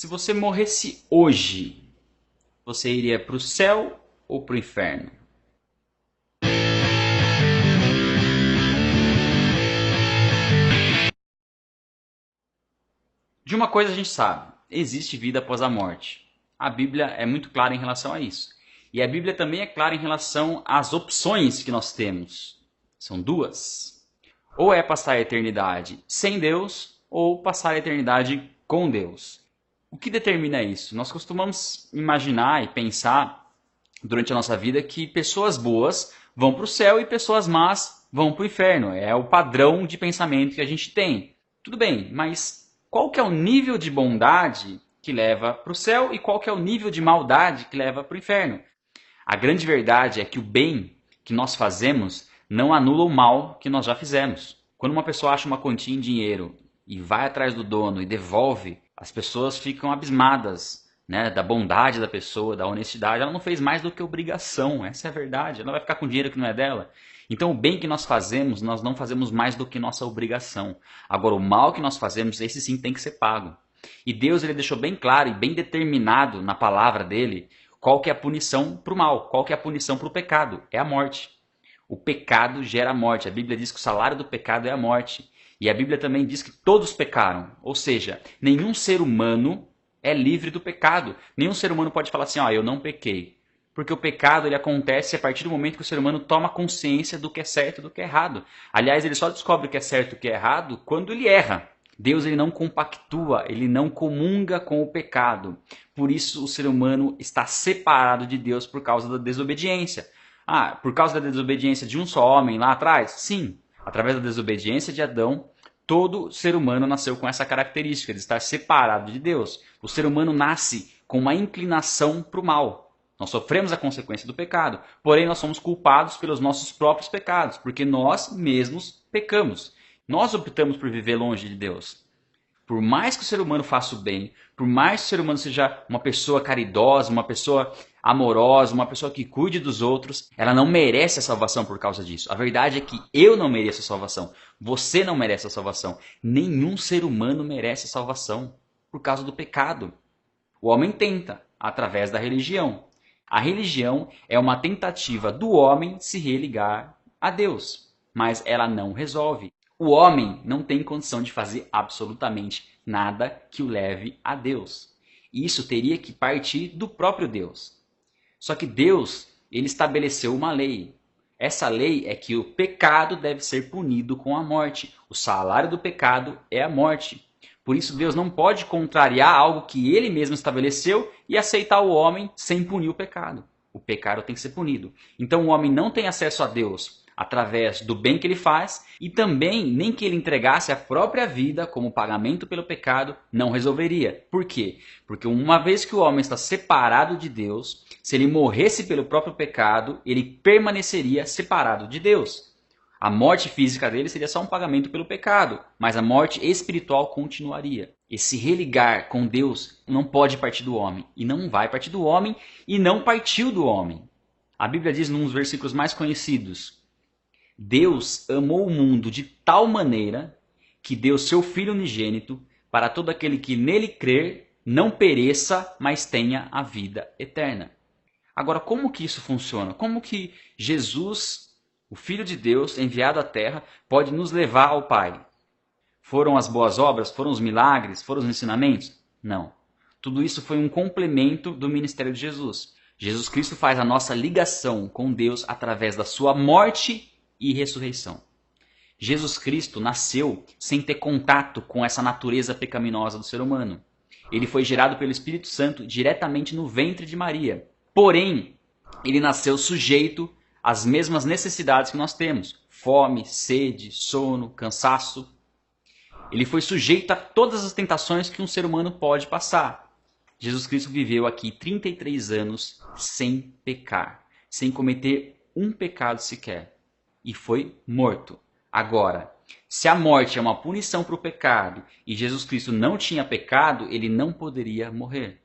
Se você morresse hoje, você iria para o céu ou para o inferno? De uma coisa a gente sabe, existe vida após a morte. A Bíblia é muito clara em relação a isso. E a Bíblia também é clara em relação às opções que nós temos. São duas. Ou é passar a eternidade sem Deus, ou passar a eternidade com Deus. O que determina isso? Nós costumamos imaginar e pensar durante a nossa vida que pessoas boas vão para o céu e pessoas más vão para o inferno. É o padrão de pensamento que a gente tem. Tudo bem, mas qual que é o nível de bondade que leva para o céu e qual que é o nível de maldade que leva para o inferno? A grande verdade é que o bem que nós fazemos não anula o mal que nós já fizemos. Quando uma pessoa acha uma quantia em dinheiro e vai atrás do dono e devolve, as pessoas ficam abismadas, né, da bondade da pessoa, da honestidade. Ela não fez mais do que obrigação, essa é a verdade. Ela vai ficar com dinheiro que não é dela. Então o bem que nós fazemos, nós não fazemos mais do que nossa obrigação. Agora o mal que nós fazemos, esse sim tem que ser pago. E Deus ele deixou bem claro e bem determinado na palavra dele qual que é a punição para o mal, qual que é a punição para o pecado, é a morte. O pecado gera morte. A Bíblia diz que o salário do pecado é a morte. E a Bíblia também diz que todos pecaram. Ou seja, nenhum ser humano é livre do pecado. Nenhum ser humano pode falar assim, eu não pequei. Porque o pecado ele acontece a partir do momento que o ser humano toma consciência do que é certo e do que é errado. Aliás, ele só descobre o que é certo e o que é errado quando ele erra. Deus ele não compactua, ele não comunga com o pecado. Por isso o ser humano está separado de Deus por causa da desobediência. Por causa da desobediência de um só homem lá atrás? Sim. Através da desobediência de Adão, todo ser humano nasceu com essa característica de estar separado de Deus. O ser humano nasce com uma inclinação para o mal. Nós sofremos a consequência do pecado. Porém, nós somos culpados pelos nossos próprios pecados, porque nós mesmos pecamos. Nós optamos por viver longe de Deus. Por mais que o ser humano faça o bem, por mais que o ser humano seja uma pessoa caridosa, uma pessoa amorosa, uma pessoa que cuide dos outros, ela não merece a salvação por causa disso. A verdade é que eu não mereço a salvação. Você não merece a salvação. Nenhum ser humano merece a salvação por causa do pecado. O homem tenta, através da religião. A religião é uma tentativa do homem se religar a Deus, mas ela não resolve. O homem não tem condição de fazer absolutamente nada que o leve a Deus. Isso teria que partir do próprio Deus. Só que Deus, ele estabeleceu uma lei. Essa lei é que o pecado deve ser punido com a morte. O salário do pecado é a morte. Por isso Deus não pode contrariar algo que ele mesmo estabeleceu e aceitar o homem sem punir o pecado. O pecado tem que ser punido. Então o homem não tem acesso a Deus através do bem que ele faz e também nem que ele entregasse a própria vida como pagamento pelo pecado não resolveria. Por quê? Porque uma vez que o homem está separado de Deus, se ele morresse pelo próprio pecado, ele permaneceria separado de Deus. A morte física dele seria só um pagamento pelo pecado, mas a morte espiritual continuaria. Esse religar com Deus não pode partir do homem, e não vai partir do homem, e não partiu do homem. A Bíblia diz num dos versículos mais conhecidos: Deus amou o mundo de tal maneira que deu seu Filho unigênito para todo aquele que nele crer não pereça, mas tenha a vida eterna. Agora, como que isso funciona? Como que Jesus, o Filho de Deus, enviado à Terra, pode nos levar ao Pai? Foram as boas obras? Foram os milagres? Foram os ensinamentos? Não. Tudo isso foi um complemento do ministério de Jesus. Jesus Cristo faz a nossa ligação com Deus através da sua morte e ressurreição. Jesus Cristo nasceu sem ter contato com essa natureza pecaminosa do ser humano. Ele foi gerado pelo Espírito Santo diretamente no ventre de Maria. Porém, ele nasceu sujeito às mesmas necessidades que nós temos: fome, sede, sono, cansaço. Ele foi sujeito a todas as tentações que um ser humano pode passar. Jesus Cristo viveu aqui 33 anos sem pecar, sem cometer um pecado sequer. E foi morto. Agora, se a morte é uma punição para o pecado e Jesus Cristo não tinha pecado, ele não poderia morrer.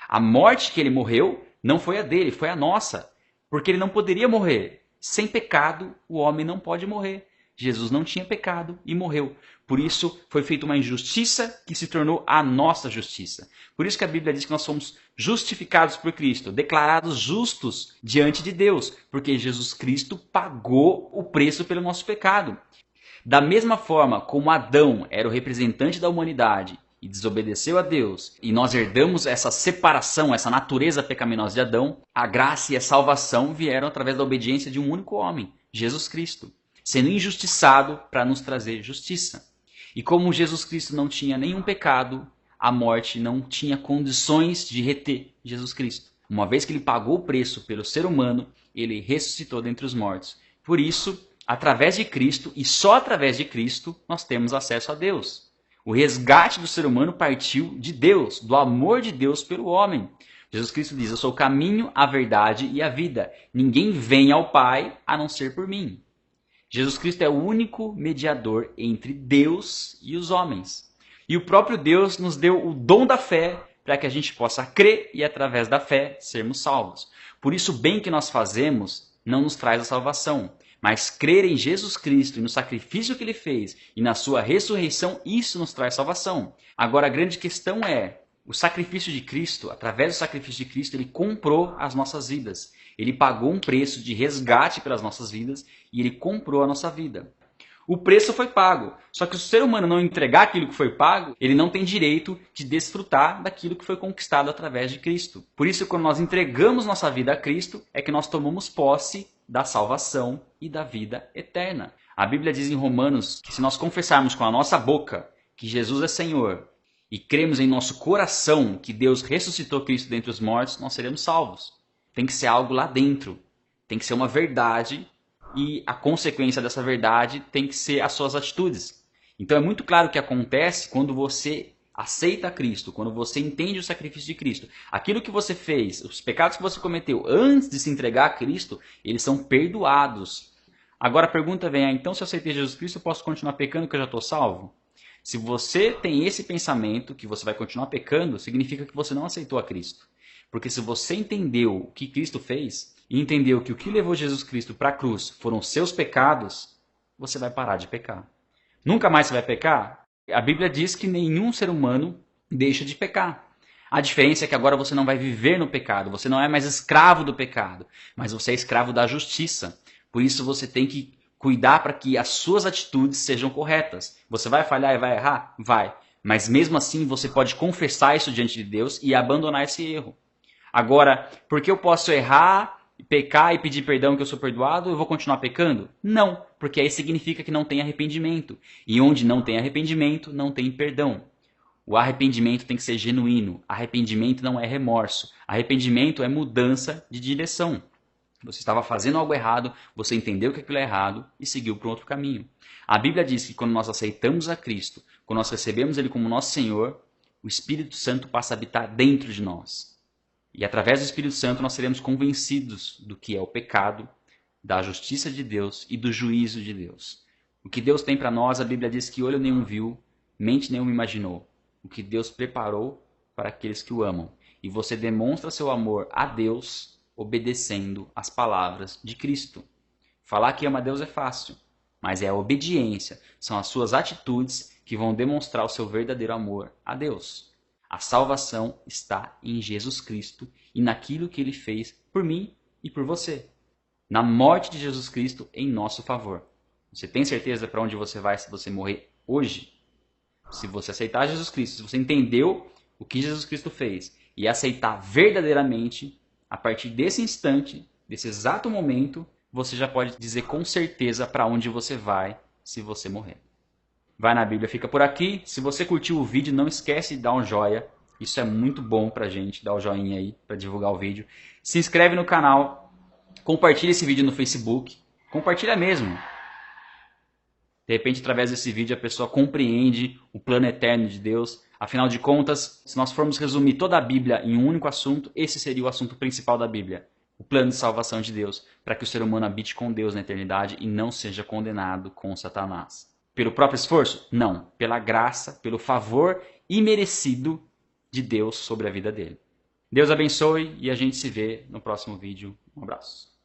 A morte que ele morreu não foi a dele, foi a nossa. Porque ele não poderia morrer. Sem pecado, o homem não pode morrer. Jesus não tinha pecado e morreu. Por isso foi feita uma injustiça que se tornou a nossa justiça. Por isso que a Bíblia diz que nós somos justificados por Cristo, declarados justos diante de Deus, porque Jesus Cristo pagou o preço pelo nosso pecado. Da mesma forma como Adão era o representante da humanidade e desobedeceu a Deus, e nós herdamos essa separação, essa natureza pecaminosa de Adão, a graça e a salvação vieram através da obediência de um único homem, Jesus Cristo, sendo injustiçado para nos trazer justiça. E como Jesus Cristo não tinha nenhum pecado, a morte não tinha condições de reter Jesus Cristo. Uma vez que ele pagou o preço pelo ser humano, ele ressuscitou dentre os mortos. Por isso, através de Cristo, e só através de Cristo, nós temos acesso a Deus. O resgate do ser humano partiu de Deus, do amor de Deus pelo homem. Jesus Cristo diz, eu sou o caminho, a verdade e a vida. Ninguém vem ao Pai a não ser por mim. Jesus Cristo é o único mediador entre Deus e os homens. E o próprio Deus nos deu o dom da fé para que a gente possa crer e, através da fé, sermos salvos. Por isso, o bem que nós fazemos não nos traz a salvação. Mas crer em Jesus Cristo e no sacrifício que ele fez e na sua ressurreição, isso nos traz salvação. Agora, a grande questão é, o sacrifício de Cristo, através do sacrifício de Cristo, ele comprou as nossas vidas. Ele pagou um preço de resgate pelas nossas vidas e ele comprou a nossa vida. O preço foi pago. Só que se o ser humano não entregar aquilo que foi pago, ele não tem direito de desfrutar daquilo que foi conquistado através de Cristo. Por isso, quando nós entregamos nossa vida a Cristo, é que nós tomamos posse da salvação e da vida eterna. A Bíblia diz em Romanos que se nós confessarmos com a nossa boca que Jesus é Senhor e cremos em nosso coração que Deus ressuscitou Cristo dentre os mortos, nós seremos salvos. Tem que ser algo lá dentro. Tem que ser uma verdade e a consequência dessa verdade tem que ser as suas atitudes. Então é muito claro o que acontece quando você aceita Cristo, quando você entende o sacrifício de Cristo. Aquilo que você fez, os pecados que você cometeu antes de se entregar a Cristo, eles são perdoados. Agora a pergunta vem, então se eu aceitei Jesus Cristo, eu posso continuar pecando que eu já estou salvo? Se você tem esse pensamento que você vai continuar pecando, significa que você não aceitou a Cristo. Porque se você entendeu o que Cristo fez, e entendeu que o que levou Jesus Cristo para a cruz foram os seus pecados, você vai parar de pecar. Nunca mais você vai pecar? A Bíblia diz que nenhum ser humano deixa de pecar. A diferença é que agora você não vai viver no pecado, você não é mais escravo do pecado, mas você é escravo da justiça. Por isso você tem que cuidar para que as suas atitudes sejam corretas. Você vai falhar e vai errar? Vai. Mas mesmo assim você pode confessar isso diante de Deus e abandonar esse erro. Agora, porque eu posso errar, pecar e pedir perdão que eu sou perdoado, eu vou continuar pecando? Não, porque aí significa que não tem arrependimento. E onde não tem arrependimento, não tem perdão. O arrependimento tem que ser genuíno. Arrependimento não é remorso. Arrependimento é mudança de direção. Você estava fazendo algo errado, você entendeu que aquilo é errado e seguiu para um outro caminho. A Bíblia diz que quando nós aceitamos a Cristo, quando nós recebemos Ele como nosso Senhor, o Espírito Santo passa a habitar dentro de nós. E através do Espírito Santo nós seremos convencidos do que é o pecado, da justiça de Deus e do juízo de Deus. O que Deus tem para nós, a Bíblia diz que olho nenhum viu, mente nenhuma imaginou. O que Deus preparou para aqueles que o amam. E você demonstra seu amor a Deus obedecendo às palavras de Cristo. Falar que ama a Deus é fácil, mas é a obediência, são as suas atitudes que vão demonstrar o seu verdadeiro amor a Deus. A salvação está em Jesus Cristo e naquilo que Ele fez por mim e por você. Na morte de Jesus Cristo em nosso favor. Você tem certeza para onde você vai se você morrer hoje? Se você aceitar Jesus Cristo, se você entendeu o que Jesus Cristo fez e aceitar verdadeiramente, a partir desse instante, desse exato momento, você já pode dizer com certeza para onde você vai se você morrer. Vai na Bíblia, fica por aqui. Se você curtiu o vídeo, não esquece de dar um joinha. Isso é muito bom pra gente, dar o joinha aí para divulgar o vídeo. Se inscreve no canal, compartilha esse vídeo no Facebook. Compartilha mesmo. De repente, através desse vídeo, a pessoa compreende o plano eterno de Deus. Afinal de contas, se nós formos resumir toda a Bíblia em um único assunto, esse seria o assunto principal da Bíblia. O plano de salvação de Deus, para que o ser humano habite com Deus na eternidade e não seja condenado com Satanás. Pelo próprio esforço? Não. Pela graça, pelo favor imerecido de Deus sobre a vida dele. Deus abençoe e a gente se vê no próximo vídeo. Um abraço.